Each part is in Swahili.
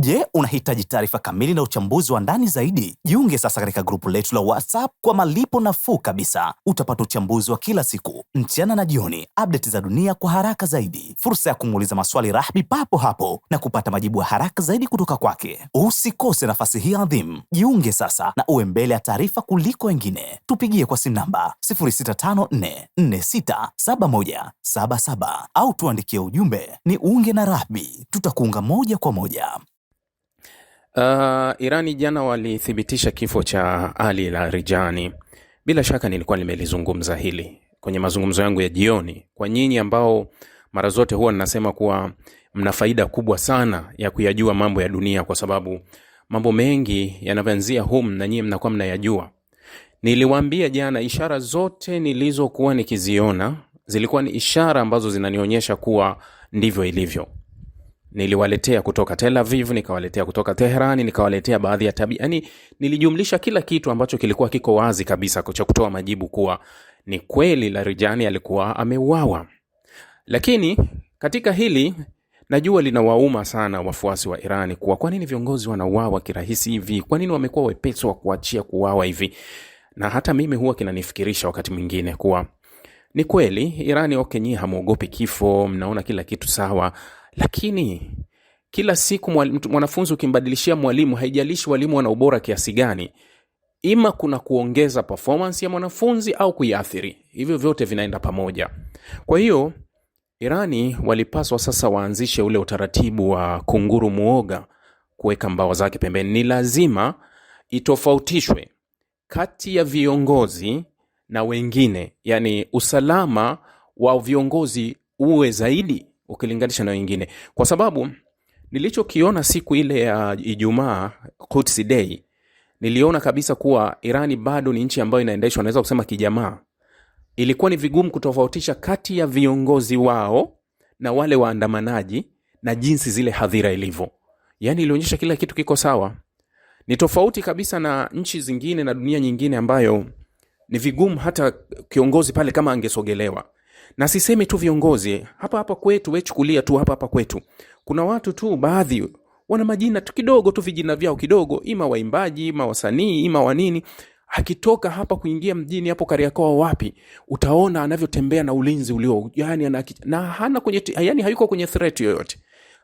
Je, unahitaji taarifa kamili na uchambuzi wa ndani zaidi? Jiunge sasa katika grupu letu la WhatsApp kwa malipo nafuu kabisa. Utapata uchambuzi wa kila siku, mchana na jioni, update za dunia kwa haraka zaidi, fursa ya kumuuliza maswali Rahby papo hapo na kupata majibu ya haraka zaidi kutoka kwake. Usikose nafasi hii adhimu. Jiunge sasa na uwe mbele ya taarifa kuliko wengine. Tupigie kwa simu namba 0654467177 au tuandikie ujumbe ni unge na Rahby. Tutakuunga moja kwa moja. Irani jana walithibitisha kifo cha Ali Larijani. Bila shaka nilikuwa nimelizungumza hili kwenye mazungumzo yangu ya jioni. Kwa nyinyi ambao mara zote huwa ninasema kuwa mna faida kubwa sana ya kuyajua mambo ya dunia, kwa sababu mambo mengi yanavyoanzia humu na nyinyi mnakuwa mnayajua. Niliwaambia jana ishara zote nilizokuwa nikiziona zilikuwa ni ishara ambazo zinanionyesha kuwa ndivyo ilivyo. Niliwaletea kutoka Tel Aviv, nikawaletea kutoka Tehran, nikawaletea baadhi ya tabia. Yaani nilijumlisha kila kitu ambacho kilikuwa kiko wazi kabisa cha kutoa majibu kuwa ni kweli Larijani alikuwa ameuawa. Lakini katika hili najua linawauma sana wafuasi wa Irani kuwa kwa nini viongozi wanauawa kirahisi hivi? Kwa nini wamekuwa wepesi wa kuachia kuuawa hivi? Na hata mimi huwa kinanifikirisha wakati mwingine kuwa ni kweli Irani nyinyi hamuogopi kifo, mnaona kila kitu sawa. Lakini kila siku mwanafunzi ukimbadilishia mwalimu, haijalishi walimu wana ubora kiasi gani, ima kuna kuongeza performance ya mwanafunzi au kuiathiri. Hivyo vyote vinaenda pamoja. Kwa hiyo Irani walipaswa sasa waanzishe ule utaratibu wa kunguru muoga, kuweka mbawa zake pembeni. Ni lazima itofautishwe kati ya viongozi na wengine, yani usalama wa viongozi uwe zaidi ukilinganisha na wengine. Kwa sababu nilichokiona siku ile ya Ijumaa, Quds Day, niliona kabisa kuwa Irani bado ni nchi ambayo inaendeshwa, naweza kusema kijamaa. Ilikuwa ni vigumu kutofautisha kati ya viongozi wao na wale waandamanaji na jinsi zile hadhira ilivyo. Yani ilionyesha kila kitu kiko sawa. Ni tofauti kabisa na nchi zingine na dunia nyingine ambayo ni vigumu hata kiongozi pale kama angesogelewa. Na sisemi tu viongozi, hapa kwetu, wechukulia tu hapa kwetu. Kuna watu tu baadhi wana majina tu kidogo tu, vijina vyao kidogo, ima waimbaji, ima wasanii, ima wanini. Akitoka hapa kuingia mjini hapo Kariakoo wapi, utaona anavyotembea na ulinzi ulio, yani na hana hayuko kwenye threat yoyote.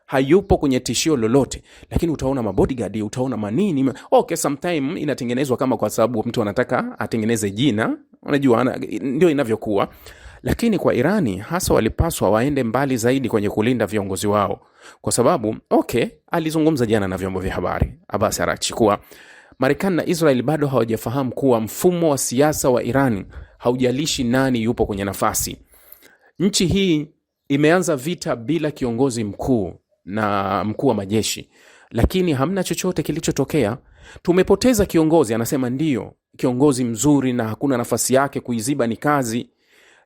Hayupo kwenye tishio lolote, lakini utaona mabodyguard, utaona manini. Okay, sometime inatengenezwa kama kwa sababu mtu anataka atengeneze jina, unajua ndio inavyokuwa. Lakini kwa Irani hasa walipaswa waende mbali zaidi kwenye kulinda viongozi wao. Kwa sababu alizungumza jana na vyombo vya habari Abbas Araghchi kuwa Marekani na Israel bado hawajafahamu kuwa mfumo wa siasa wa Irani haujalishi nani yupo kwenye nafasi. Nchi hii imeanza vita bila kiongozi mkuu na mkuu wa majeshi, lakini hamna chochote kilichotokea. Tumepoteza kiongozi, anasema ndio kiongozi mzuri na hakuna nafasi yake kuiziba ni kazi,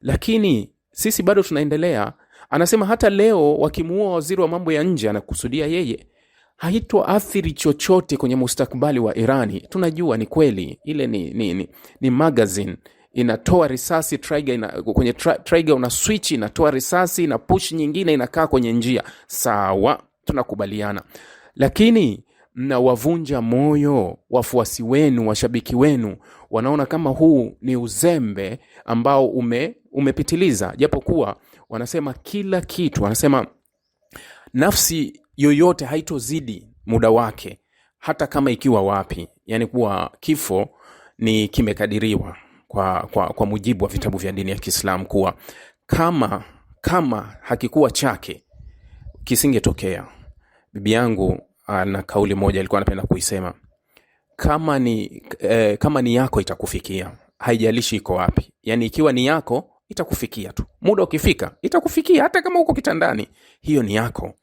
lakini sisi bado tunaendelea. Anasema hata leo wakimuua waziri wa mambo ya nje, anakusudia yeye, haitoathiri chochote kwenye mustakabali wa Irani. Tunajua ni kweli ile ni magazine, inatoa risasi, kwenye trigger una switch, inatoa risasi na push nyingine inakaa kwenye njia. Sawa, tunakubaliana. Lakini mnawavunja moyo wafuasi wenu, washabiki wenu. Wanaona kama huu ni uzembe ambao umepitiliza. Japokuwa wanasema kila kitu, wanasema nafsi yoyote haitozidi muda wake, hata kama ikiwa wapi. Yani kuwa kifo ni kimekadiriwa kwa mujibu wa vitabu vya dini ya Kiislamu, kuwa kama hakikuwa chake kisingetokea. Bibi yangu na kauli moja alikuwa anapenda kuisema, kama ni yako itakufikia, haijalishi iko wapi. Yani ikiwa ni yako itakufikia tu, muda ukifika itakufikia, hata kama uko kitandani, hiyo ni yako.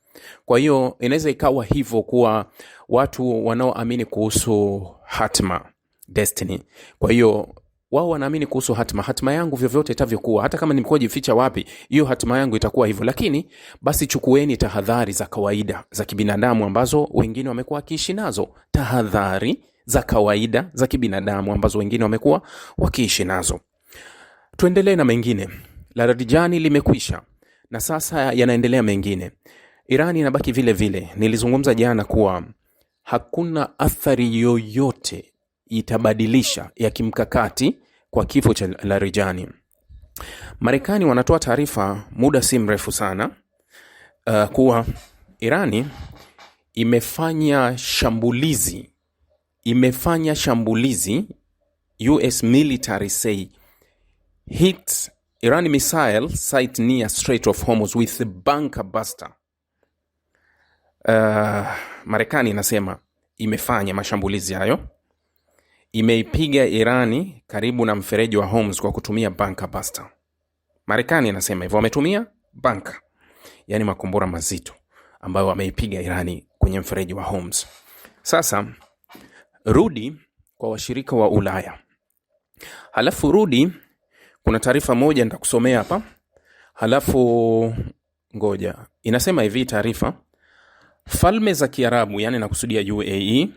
Kwa hiyo inaweza ikawa hivyo kuwa watu wanaoamini kuhusu hatma, destiny. Kwa hiyo wao wanaamini kuhusu hatima yangu vyovyote itavyokuwa, hata kama nimekuwa jificha wapi, hiyo hatima yangu itakuwa hivyo. Lakini basi chukueni tahadhari za kawaida za kibinadamu ambazo wengine wamekuwa wakiishi nazo. Tahadhari za kawaida za kibinadamu ambazo wengine wamekuwa wakiishi nazo. Tuendelee na mengine. Larijani limekwisha na sasa yanaendelea mengine. Irani inabaki vile vile. Nilizungumza jana kuwa hakuna athari yoyote itabadilisha ya kimkakati kwa kifo cha Larijani. Marekani wanatoa taarifa muda si mrefu sana kuwa Irani imefanya shambulizi, US military say hit Iran missile site near Strait of Hormuz with the bunker buster. Marekani inasema imefanya mashambulizi hayo, imeipiga Irani karibu na mfereji wa Hormuz kwa kutumia bunker buster. Marekani inasema hivyo, wametumia bunker, yani makombora mazito ambayo wameipiga Irani kwenye mfereji wa Hormuz. Sasa rudi kwa washirika wa Ulaya. Halafu rudi, kuna taarifa moja nitakusomea hapa. Halafu ngoja, inasema hivi taarifa: Falme za Kiarabu, yani nakusudia UAE,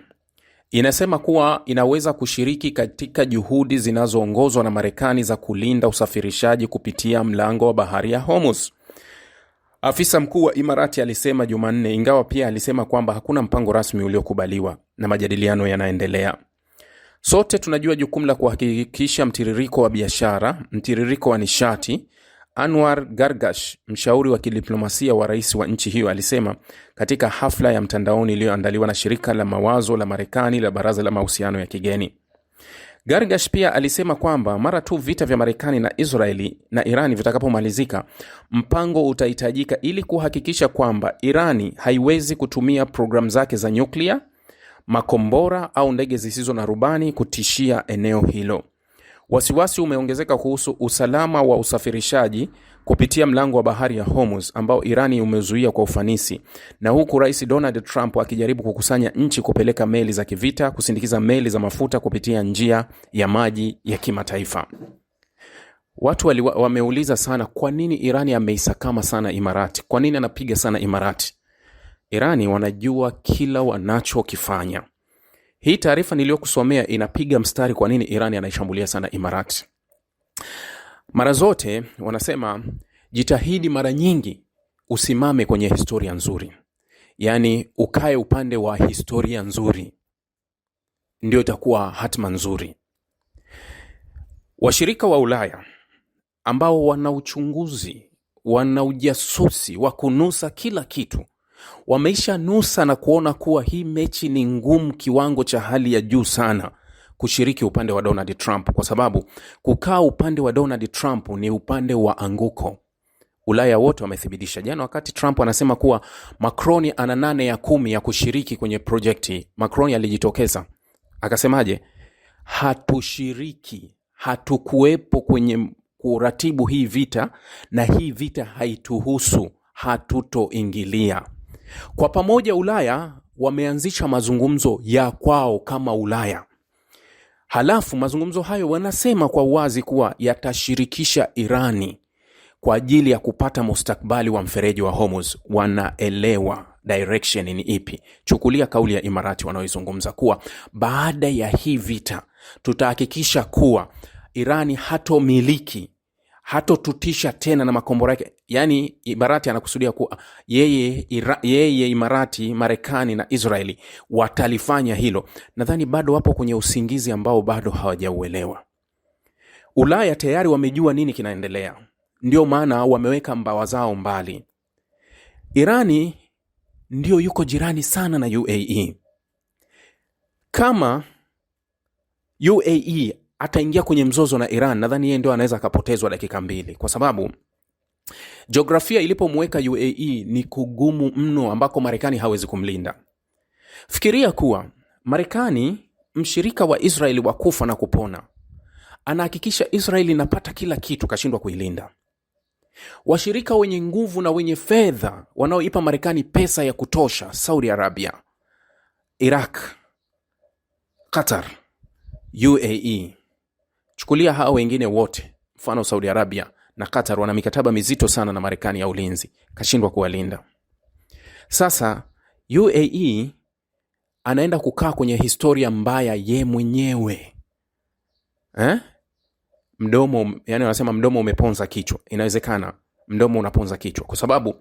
inasema kuwa inaweza kushiriki katika juhudi zinazoongozwa na Marekani za kulinda usafirishaji kupitia mlango wa bahari ya Hormuz. Afisa mkuu wa Imarati alisema Jumanne, ingawa pia alisema kwamba hakuna mpango rasmi uliokubaliwa na majadiliano yanaendelea. Sote tunajua jukumu la kuhakikisha mtiririko wa biashara, mtiririko wa nishati, Anwar Gargash, mshauri wa kidiplomasia wa rais wa nchi hiyo, alisema katika hafla ya mtandaoni iliyoandaliwa na shirika la mawazo la Marekani la Baraza la Mahusiano ya Kigeni. Gargash pia alisema kwamba mara tu vita vya Marekani na Israeli na Irani vitakapomalizika, mpango utahitajika ili kuhakikisha kwamba Irani haiwezi kutumia programu zake za nyuklia, makombora au ndege zisizo na rubani kutishia eneo hilo. Wasiwasi umeongezeka kuhusu usalama wa usafirishaji kupitia mlango wa bahari ya Hormuz ambao Irani umezuia kwa ufanisi, na huku Rais Donald Trump akijaribu kukusanya nchi kupeleka meli za kivita, kusindikiza meli za mafuta kupitia njia ya maji ya kimataifa. Watu wameuliza sana kwa nini Irani ameisakama sana Imarati? Kwa nini anapiga sana Imarati? Irani wanajua kila wanachokifanya. Hii taarifa niliyokusomea inapiga mstari kwa nini Irani anaishambulia sana Imarati. Mara zote wanasema jitahidi mara nyingi usimame kwenye historia nzuri. Yani ukae upande wa historia nzuri, ndio itakuwa hatma nzuri. Washirika wa Ulaya ambao wana uchunguzi, wana ujasusi wa kunusa kila kitu, wameisha nusa na kuona kuwa hii mechi ni ngumu kiwango cha hali ya juu sana kushiriki upande wa Donald Trump, kwa sababu kukaa upande wa Donald Trump ni upande wa anguko. Ulaya wote wamethibitisha. Jana wakati Trump anasema kuwa Macron ana 8 ya 10 ya kushiriki kwenye projekti, Macron alijitokeza akasemaje? Hatushiriki, hatukuwepo kwenye kuratibu hii vita, na hii vita haituhusu, hatutoingilia. Kwa pamoja Ulaya wameanzisha mazungumzo ya kwao kama Ulaya. Halafu mazungumzo hayo wanasema kwa wazi kuwa yatashirikisha Irani kwa ajili ya kupata mustakbali wa mfereji wa Hormuz. Wanaelewa direction ni ipi. Chukulia kauli ya Imarati wanaoizungumza kuwa baada ya hii vita tutahakikisha kuwa Irani hatotutisha tena na makombora yake. Yani Imarati anakusudia kuwa yeye Imarati, Marekani na Israeli watalifanya hilo. Nadhani bado wapo kwenye usingizi ambao bado hawajauelewa. Ulaya tayari wamejua nini kinaendelea, ndio maana wameweka mbawa zao mbali. Irani ndio yuko jirani sana na UAE. Kama UAE ataingia kwenye mzozo na Iran, nadhani yeye ndio anaweza kapotezwa dakika 2, kwa sababu jiografia ilipomweka UAE ni kugumu mno ambako Marekani hawezi kumlinda. Fikiria kuwa Marekani, mshirika wa Israeli wa kufa na kupona, anahakikisha Israeli inapata kila kitu, kashindwa kuilinda. Washirika wenye nguvu na wenye fedha wanaoipa Marekani pesa ya kutosha, Saudi Arabia, Iraq, Qatar, UAE. Chukulia hao wengine wote, mfano Saudi Arabia na Qatar wana mikataba mizito sana na Marekani ya ulinzi, kashindwa kuwalinda. Sasa UAE anaenda kukaa kwenye historia mbaya ye mwenyewe. Mdomo, yani wanasema mdomo umeponza kichwa. Inawezekana mdomo unaponza kichwa, kwa sababu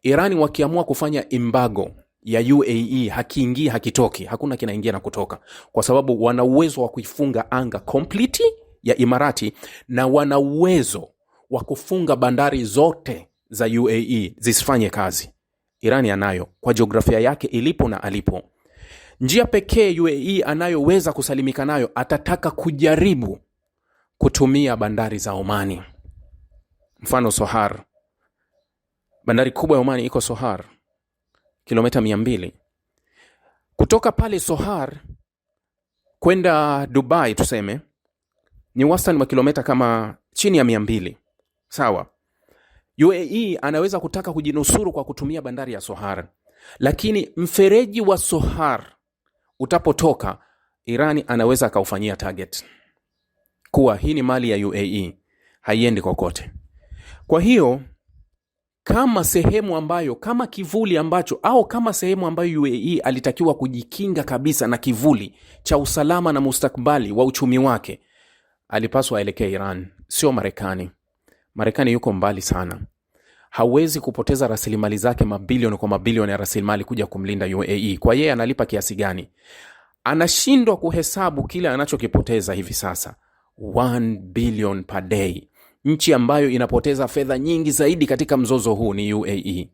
Irani wakiamua kufanya embargo ya UAE hakiingii hakitoki, hakuna kinaingia na kutoka, kwa sababu wana uwezo wa kuifunga anga complete ya Imarati na wana uwezo wa kufunga bandari zote za UAE zisifanye kazi. Irani anayo kwa jiografia yake ilipo na alipo. Njia pekee UAE anayoweza kusalimika nayo, atataka kujaribu kutumia bandari za Omani. Mfano Sohar, bandari kubwa ya Omani iko Sohar, kilomita 200. Kutoka pale Sohar kwenda Dubai tuseme ni wastani wa kilomita kama chini ya 200. Sawa. UAE anaweza kutaka kujinusuru kwa kutumia bandari ya Sohar, lakini mfereji wa Sohar utapotoka, Irani anaweza akaufanyia target kuwa hii ni mali ya UAE, haiendi kokote. Kwa hiyo kama sehemu ambayo, kama kivuli ambacho, au kama sehemu ambayo UAE alitakiwa kujikinga kabisa na kivuli cha usalama na mustakbali wa uchumi wake, alipaswa aelekea Iran, sio Marekani. Marekani yuko mbali sana. Hawezi kupoteza rasilimali zake mabilioni kwa mabilioni ya rasilimali kuja kumlinda UAE. Kwa yeye analipa kiasi gani? Anashindwa kuhesabu kile anachokipoteza hivi sasa. 1 billion per day. Nchi ambayo inapoteza fedha nyingi zaidi katika mzozo huu ni UAE.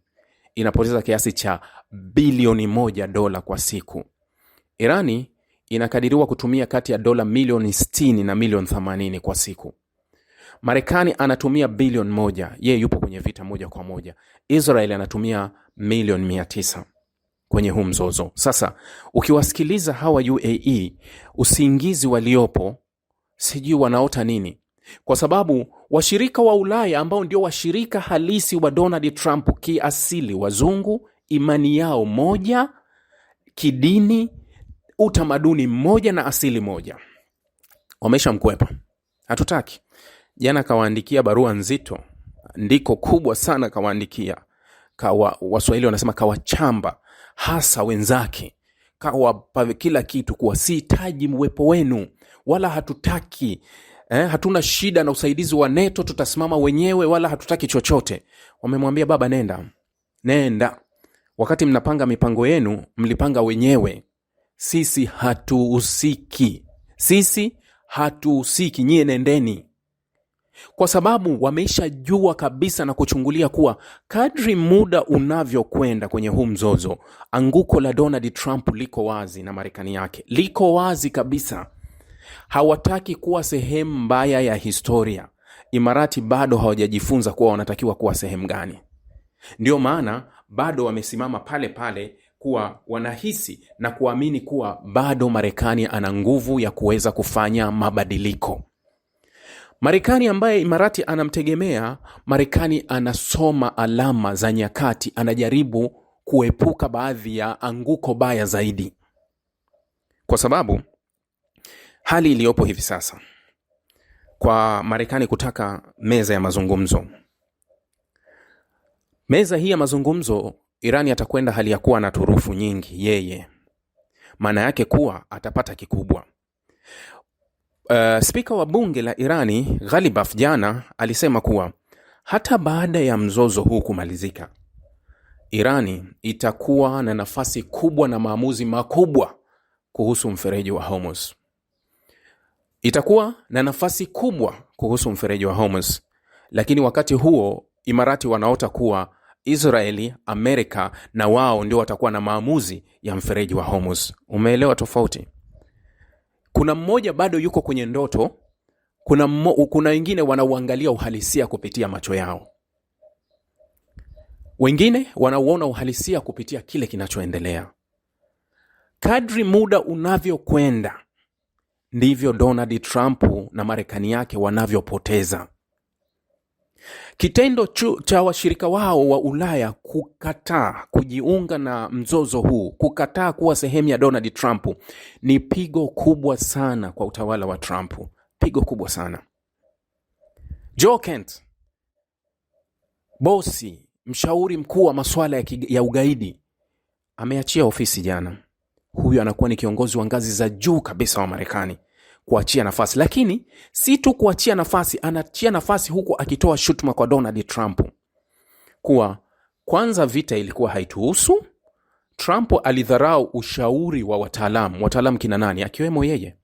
Inapoteza kiasi cha bilioni $1 kwa siku. Irani inakadiriwa kutumia kati ya dola milioni 60 na milioni 80 kwa siku. Marekani anatumia bilioni 1, yeye yupo kwenye vita moja kwa moja. Israel anatumia milioni 900 kwenye huu mzozo. Sasa ukiwasikiliza hawa UAE, usingizi waliopo sijui wanaota nini, kwa sababu washirika wa Ulaya ambao ndio washirika halisi wa Donald Trump kiasili, wazungu, imani yao moja, kidini, utamaduni mmoja na asili moja, wamesha mkwepa. Hatutaki. Jana kawaandikia barua nzito, ndiko kubwa sana kawaandikia. Waswahili wanasema kawachamba hasa wenzake, kawapa kila kitu, kuwa sihitaji mwepo wenu, wala hatutaki, hatuna shida na usaidizi wa NATO, tutasimama wenyewe, wala hatutaki chochote. Wamemwambia baba, nenda. Wakati mnapanga mipango yenu, mlipanga wenyewe. Sisi hatuhusiki, nyie nendeni. Kwa sababu wameshajua kabisa na kuchungulia kuwa kadri muda unavyokwenda kwenye huu mzozo, anguko la Donald Trump liko wazi na Marekani yake liko wazi kabisa. Hawataki kuwa sehemu mbaya ya historia. Imarati bado hawajajifunza kuwa wanatakiwa kuwa sehemu gani. Ndio maana bado wamesimama pale pale, kuwa wanahisi na kuamini kuwa bado Marekani ana nguvu ya kuweza kufanya mabadiliko. Marekani ambaye Imarati anamtegemea, Marekani anasoma alama za nyakati, anajaribu kuepuka baadhi ya anguko baya zaidi. Kwa sababu hali iliyopo hivi sasa, kwa Marekani kutaka meza ya mazungumzo, meza hii ya mazungumzo, Irani atakwenda hali ya kuwa na turufu nyingi yeye. Maana yake kuwa atapata kikubwa. Spika wa bunge la Irani Ghalibaf jana alisema kuwa hata baada ya mzozo huu kumalizika, Irani itakuwa na nafasi kubwa na maamuzi makubwa kuhusu mfereji wa Hormuz. Itakuwa na nafasi kubwa kuhusu mfereji wa Hormuz, lakini wakati huo Imarati wanaota kuwa Israeli, Amerika na wao ndio watakuwa na maamuzi ya mfereji wa Hormuz. Umeelewa tofauti? Kuna mmoja bado yuko kwenye ndoto, kuna wengine wanauangalia uhalisia kupitia macho yao. Wengine wanauona uhalisia kupitia kile kinachoendelea. Kadri muda unavyokwenda, ndivyo Donald Trump na Marekani yake wanavyopoteza. Kitendo cha washirika wao wa Ulaya kukataa kujiunga na mzozo huu, kukataa kuwa sehemu ya Donald Trump, ni pigo kubwa sana kwa utawala wa Trump. Pigo kubwa sana. Joe Kent, bosi, mshauri mkuu wa masuala ya ugaidi, ameachia ofisi jana. Huyu anakuwa ni kiongozi wa ngazi za juu kabisa wa Marekani, kuachia nafasi. Lakini si tu kuachia nafasi, anaachia nafasi huku akitoa shutuma kwa Donald Trump kuwa kwanza vita ilikuwa haituhusu, Trump alidharau ushauri wa wataalamu kina nani, akiwemo yeye.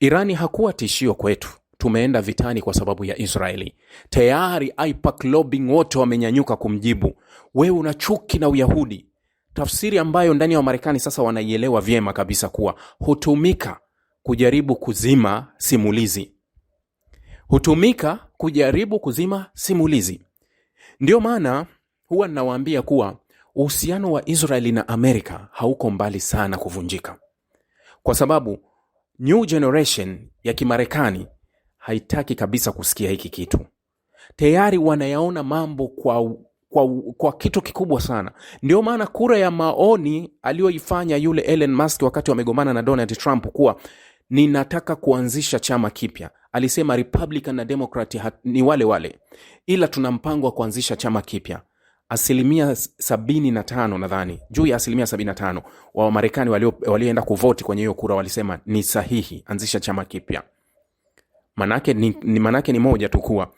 Irani hakuwa tishio kwetu, tumeenda vitani kwa sababu ya Israeli. Tayari AIPAC lobbying wote wamenyanyuka kumjibu, wewe una chuki na Uyahudi. Tafsiri ambayo ndani ya Marekani sasa wanaielewa vyema kabisa kuwa hutumika kujaribu kuzima simulizi. Ndio maana huwa ninawaambia kuwa uhusiano wa Israeli na Amerika hauko mbali sana kuvunjika. Kwa sababu new generation ya Kimarekani haitaki kabisa kusikia hiki kitu. Tayari wanayaona mambo kwa kitu kikubwa sana. Ndio maana kura ya maoni aliyoifanya yule Elon Musk wakati wamegombana na Donald Trump kuwa ninataka kuanzisha chama kipya. Alisema Republican na Democrat ni wale wale, ila tuna mpango wa kuanzisha chama kipya. 75% nadhani, juu ya 75% wa Marekani walioenda kuvoti kwenye hiyo kura walisema ni sahihi, anzisha chama kipya. Manake ni moja tu kuwa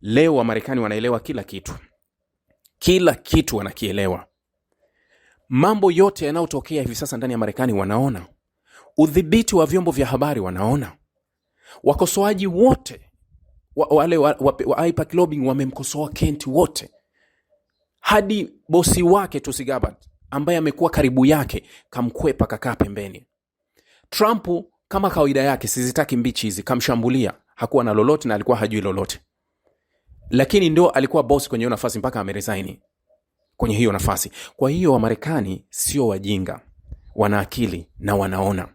leo wa Marekani wanaelewa kila kitu wanakielewa. Mambo yote yanayotokea hivi sasa ndani ya Marekani wanaona. Udhibiti wa vyombo vya habari wanaona. Wakosoaji wote wale wa AIPAC lobbying wamemkosoa Kent wote. Hadi bosi wake Tulsi Gabbard ambaye amekuwa karibu yake kamkwepa, kakaa pembeni. Trump kama kawaida yake, sizitaki mbichi hizi, kamshambulia. Hakuwa na lolote na alikuwa hajui lolote. Lakini ndio alikuwa bosi kwenye hiyo nafasi mpaka ameresign kwenye hiyo nafasi. Kwa hiyo wa Marekani sio wajinga, wana akili na wanaona.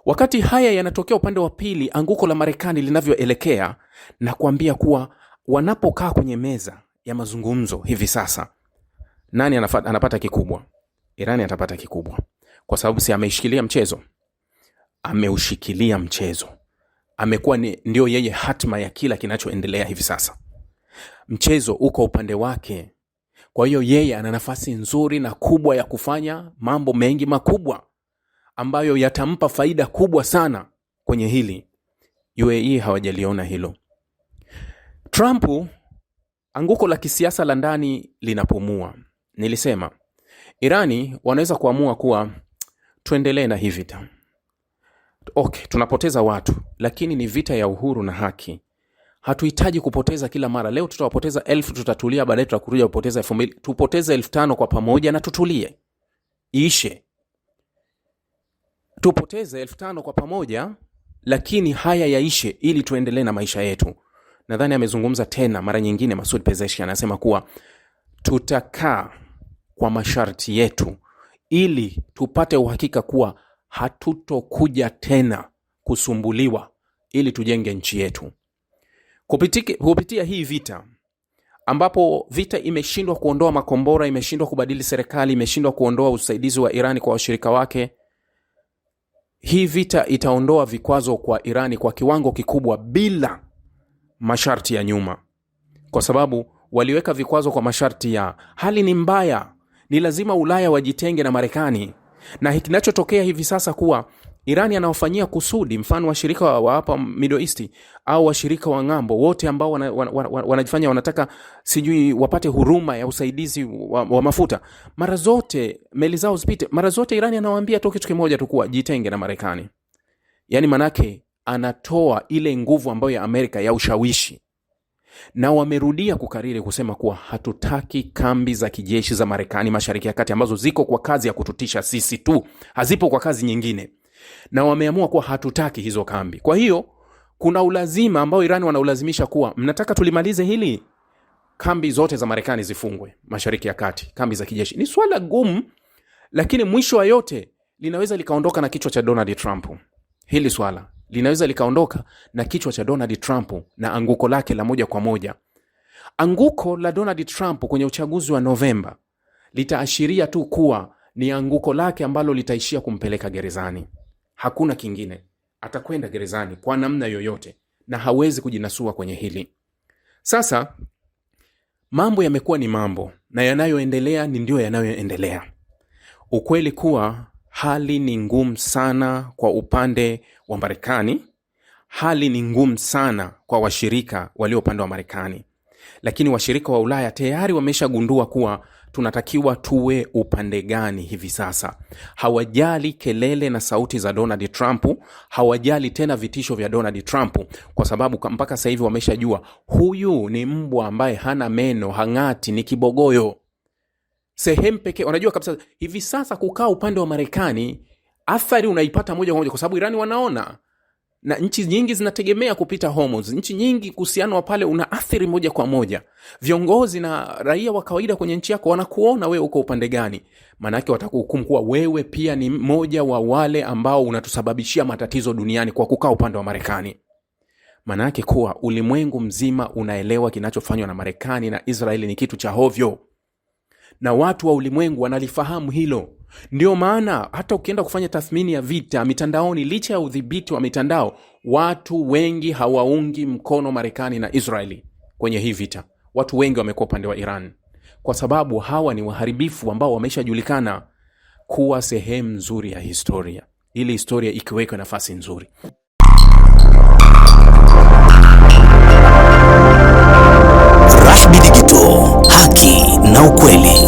Wakati haya yanatokea upande wa pili, anguko la Marekani linavyoelekea, na kuambia kuwa wanapokaa kwenye meza ya mazungumzo hivi sasa, nani anapata kikubwa? Irani atapata kikubwa. Kwa sababu si ameishikilia mchezo. Ameushikilia mchezo. Amekuwa ndio yeye hatima ya kila kinachoendelea hivi sasa. Mchezo uko upande wake. Kwa hiyo yeye ana nafasi nzuri na kubwa ya kufanya mambo mengi makubwa ambayo yatampa faida kubwa sana kwenye hili. UAE hawajaliona hilo. Trump, anguko la kisiasa la ndani linapumua. Nilisema Irani wanaweza kuamua kuwa tuendelee na hii vita. Okay, tunapoteza watu, lakini ni vita ya uhuru na haki. Hatuhitaji kupoteza kila mara. Leo tutawapoteza 1000, tutatulia, baadaye tutakuja kupoteza 2000. Tupoteze 5000 kwa pamoja na tutulie. Iishe. Tupoteze 5000 kwa pamoja, lakini haya yaishe ili tuendelee na maisha yetu. Nadhani amezungumza tena mara nyingine Masoud Pezeshkian, anasema kuwa tutakaa kwa masharti yetu ili tupate uhakika kuwa hatutokuja tena kusumbuliwa, ili tujenge nchi yetu. Kupitia hii vita, ambapo vita imeshindwa kuondoa makombora, imeshindwa kubadili serikali, imeshindwa kuondoa usaidizi wa Irani kwa washirika wake, hii vita itaondoa vikwazo kwa Irani kwa kiwango kikubwa bila masharti ya nyuma. Kwa sababu waliweka vikwazo kwa masharti ya hali ni mbaya, ni lazima Ulaya wajitenge na Marekani. Na kinachotokea hivi sasa kuwa Irani anaofanyia kusudi, mfano washirika wa hapa Middle East au washirika wa ngambo wote ambao wanajifanya wanataka sijui wapate huruma ya usaidizi wa mafuta, mara zote meli zao zipite, mara zote Irani anawaambia tu kitu kimoja tu, kuwa jitenge na Marekani. Yani manake anatoa ile nguvu ambayo ya Amerika ya ushawishi. Na wamerudia kukariri kusema kuwa hatutaki kambi za kijeshi za Marekani Mashariki ya Kati, ambazo ziko kwa kazi ya kututisha sisi tu, hazipo kwa kazi nyingine. Na wameamua kuwa hatutaki hizo kambi. Kwa hiyo kuna ulazima ambao Irani wanaulazimisha kuwa mnataka tulimalize hili, kambi zote za Marekani zifungwe Mashariki ya Kati, kambi za kijeshi. Ni swala gumu, lakini mwisho wa yote linaweza likaondoka na kichwa cha Donald Trump. Hili swala linaweza likaondoka na kichwa cha Donald Trump na anguko lake la moja kwa moja. Anguko la Donald Trump kwenye uchaguzi wa Novemba litaashiria tu kuwa ni anguko lake ambalo litaishia kumpeleka gerezani. Hakuna kingine. Atakwenda gerezani kwa namna yoyote na hawezi kujinasua kwenye hili. Sasa mambo yamekuwa ni mambo, na yanayoendelea ni ndio yanayoendelea. Ukweli kuwa hali ni ngumu sana kwa upande wa Marekani. Hali ni ngumu sana kwa washirika walio upande wa Marekani. Lakini washirika wa Ulaya tayari wameshagundua kuwa tunatakiwa tuwe upande gani hivi sasa. Hawajali kelele na sauti za Donald Trump, hawajali tena vitisho vya Donald Trump, kwa sababu mpaka sasa hivi wameshajua huyu ni mbwa ambaye hana meno, hangati, ni kibogoyo. Sehemu pekee wanajua kabisa hivi sasa kukaa upande wa Marekani, athari unaipata moja kwa moja, kwa sababu Irani wanaona, na nchi nyingi zinategemea kupita Hormuz. Nchi nyingi kuhusiana wa pale una athiri moja kwa moja. Viongozi na raia wa kawaida kwenye nchi yako wanakuona wewe uko upande gani. Maana yake watakuhukumu kuwa wewe pia ni mmoja wa wale ambao unatusababishia matatizo duniani kwa kukaa upande wa Marekani. Maana yake kuwa ulimwengu mzima unaelewa kinachofanywa na Marekani na Israeli ni kitu cha hovyo. Na watu wa ulimwengu wanalifahamu hilo. Ndio maana hata ukienda kufanya tathmini ya vita mitandaoni, licha ya udhibiti wa mitandao, watu wengi hawaungi mkono Marekani na Israeli kwenye hii vita. Watu wengi wamekuwa upande wa Iran, kwa sababu hawa ni waharibifu ambao wameshajulikana kuwa sehemu nzuri ya historia, ili historia ikiwekwe nafasi nzuri. Rashby Digital, haki na ukweli.